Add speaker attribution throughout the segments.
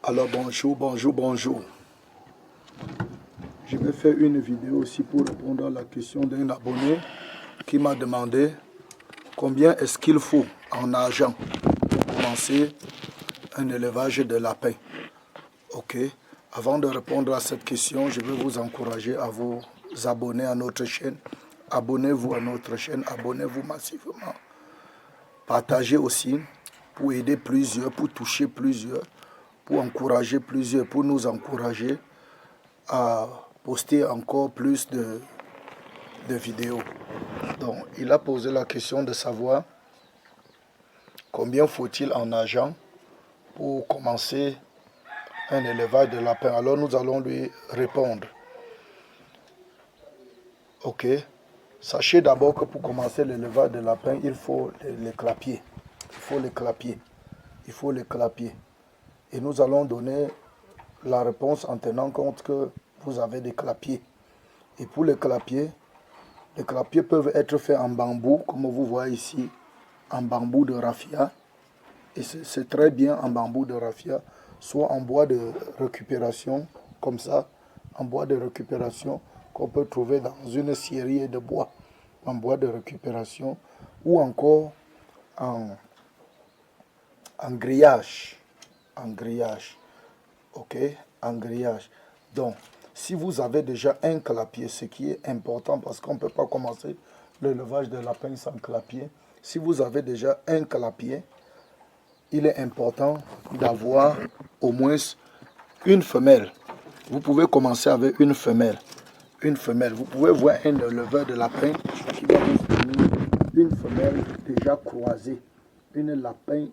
Speaker 1: Alors bonjour. Je vais faire une vidéo aussi pour répondre à la question d'un abonné qui m'a demandé combien est-ce qu'il faut en argent pour commencer un élevage de lapins. Ok. Avant de répondre à cette question, je vais vous encourager à vous abonner à notre chaîne. Abonnez-vous à notre chaîne, abonnez-vous massivement. Partagez aussi pour aider plusieurs, pour toucher plusieurs, pour encourager plusieurs, pour nous encourager à poster encore plus de vidéos. Donc, il a posé la question de savoir combien faut-il en argent pour commencer un élevage de lapins. Alors, nous allons lui répondre. Ok. Sachez d'abord que pour commencer l'élevage de lapins, il faut les clapiers. Il faut les clapiers. Et nous allons donner la réponse en tenant compte que vous avez des clapiers. Et pour les clapiers peuvent être faits en bambou, comme vous voyez ici, en bambou de raffia. Et c'est très bien en bambou de raffia, soit en bois de récupération, comme ça, en bois de récupération qu'on peut trouver dans une scierie de bois, en bois de récupération, ou encore en grillage. Ok, en grillage. Donc, si vous avez déjà un clapier, ce qui est important parce qu'on ne peut pas commencer l'élevage de lapins sans clapier. Si vous avez déjà un clapier, il est important d'avoir au moins une femelle. Vous pouvez commencer avec une femelle. Vous pouvez voir un éleveur de lapins qui va vous fournir une femelle déjà croisée. Une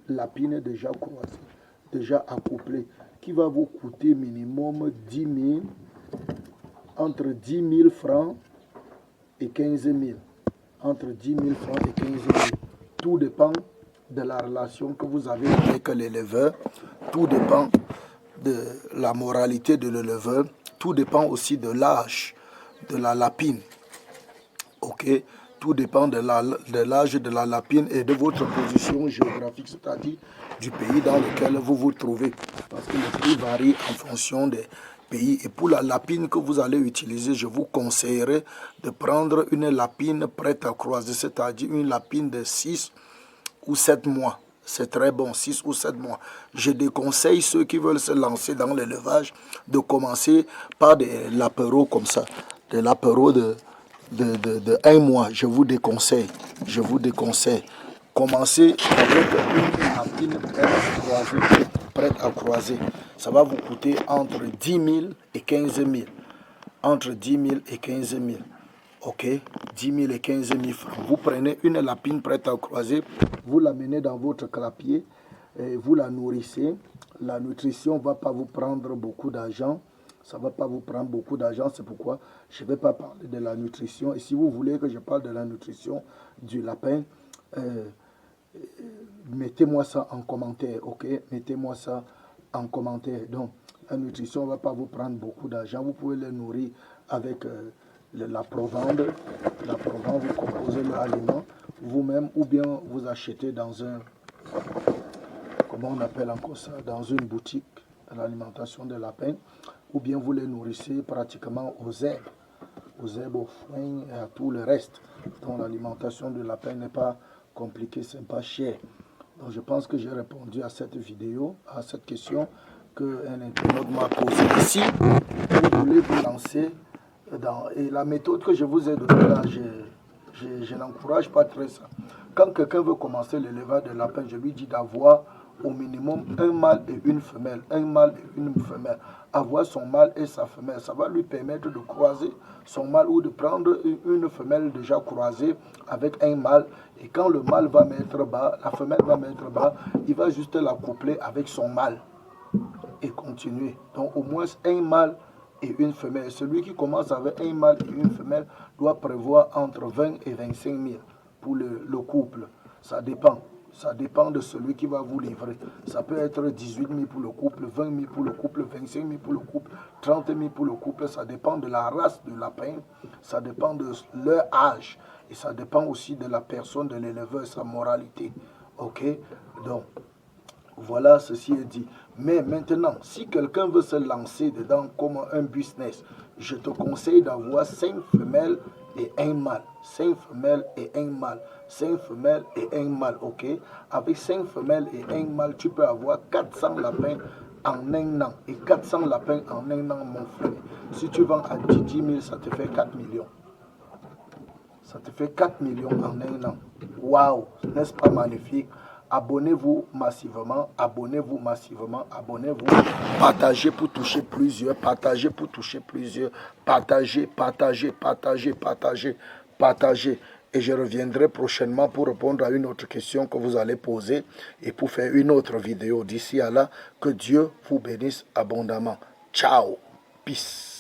Speaker 1: lapine déjà croisée, déjà accouplée, qui va vous coûter minimum 10 000, entre 10 000 francs et 15 000. Entre 10 000 francs et 15 000. Tout dépend de la relation que vous avez avec l'éleveur. Tout dépend de la moralité de l'éleveur. Tout dépend aussi de l'âge de la lapine. Ok? Tout dépend de l'âge de la lapine et de votre position géographique, c'est-à-dire du pays dans lequel vous vous trouvez. Parce que le prix varie en fonction des pays. Et pour la lapine que vous allez utiliser, je vous conseillerais de prendre une lapine prête à croiser, c'est-à-dire une lapine de 6 ou 7 mois. C'est très bon, 6 ou 7 mois. Je déconseille ceux qui veulent se lancer dans l'élevage de commencer par des lapereaux comme ça, des lapereaux de 1 mois. Je vous déconseille. Commencez avec une lapine prête à croiser. Ça va vous coûter entre 10 000 et 15 000. Entre 10 000 et 15 000. Ok, 10 000 et 15 000 francs. Vous prenez une lapine prête à croiser, vous l'amenez dans votre clapier, et vous la nourrissez. La nutrition ne va pas vous prendre beaucoup d'argent. Ça ne va pas vous prendre beaucoup d'argent, c'est pourquoi je ne vais pas parler de la nutrition. Et si vous voulez que je parle de la nutrition du lapin, mettez-moi ça en commentaire, ok? Mettez-moi ça en commentaire. Donc, la nutrition ne va pas vous prendre beaucoup d'argent. Vous pouvez les nourrir avec la provende. La provende, vous composez l'aliment vous-même ou bien vous achetez dans un, comment on appelle encore ça, dans une boutique, l'alimentation des lapins, ou bien vous les nourrissez pratiquement aux herbes, aux foin et à tout le reste. Donc l'alimentation de lapin n'est pas compliquée, ce n'est pas cher. Donc je pense que j'ai répondu à cette vidéo, à cette question qu'un internaute m'a posée. Ici, vous voulez vous lancer dans... Et la méthode que je vous ai donnée là, je n'encourage pas très ça. Quand quelqu'un veut commencer l'élevage de lapin, je lui dis d'avoir au minimum un mâle et une femelle. Un mâle et une femelle. Avoir son mâle et sa femelle, ça va lui permettre de croiser son mâle ou de prendre une femelle déjà croisée avec un mâle. Et quand le mâle va mettre bas, la femelle va mettre bas, il va juste la coupler avec son mâle et continuer. Donc au moins un mâle et une femelle. Celui qui commence avec un mâle et une femelle doit prévoir entre 20 et 25 000 pour le couple. Ça dépend. Ça dépend de celui qui va vous livrer. Ça peut être 18 000 pour le couple, 20 000 pour le couple, 25 000 pour le couple, 30 000 pour le couple. Ça dépend de la race de lapin. Ça dépend de leur âge. Et ça dépend aussi de la personne, de l'éleveur, sa moralité. Ok? Donc, Voilà, ceci est dit. Mais maintenant, si quelqu'un veut se lancer dedans comme un business, je te conseille d'avoir 5 femelles et un mâle. 5 femelles et un mâle. 5 femelles et un mâle, ok? Avec 5 femelles et un mâle, tu peux avoir 400 lapins en un an. Et 400 lapins en un an, mon frère. Si tu vends à 10 000, ça te fait 4 millions. Ça te fait 4 millions en un an. Waouh, n'est-ce pas magnifique? Abonnez-vous massivement, abonnez-vous massivement, abonnez-vous. Partagez pour toucher plusieurs, partagez pour toucher plusieurs. Partagez, partagez, partagez, partagez, partagez. Et je reviendrai prochainement pour répondre à une autre question que vous allez poser et pour faire une autre vidéo. D'ici à là, que Dieu vous bénisse abondamment. Ciao, peace.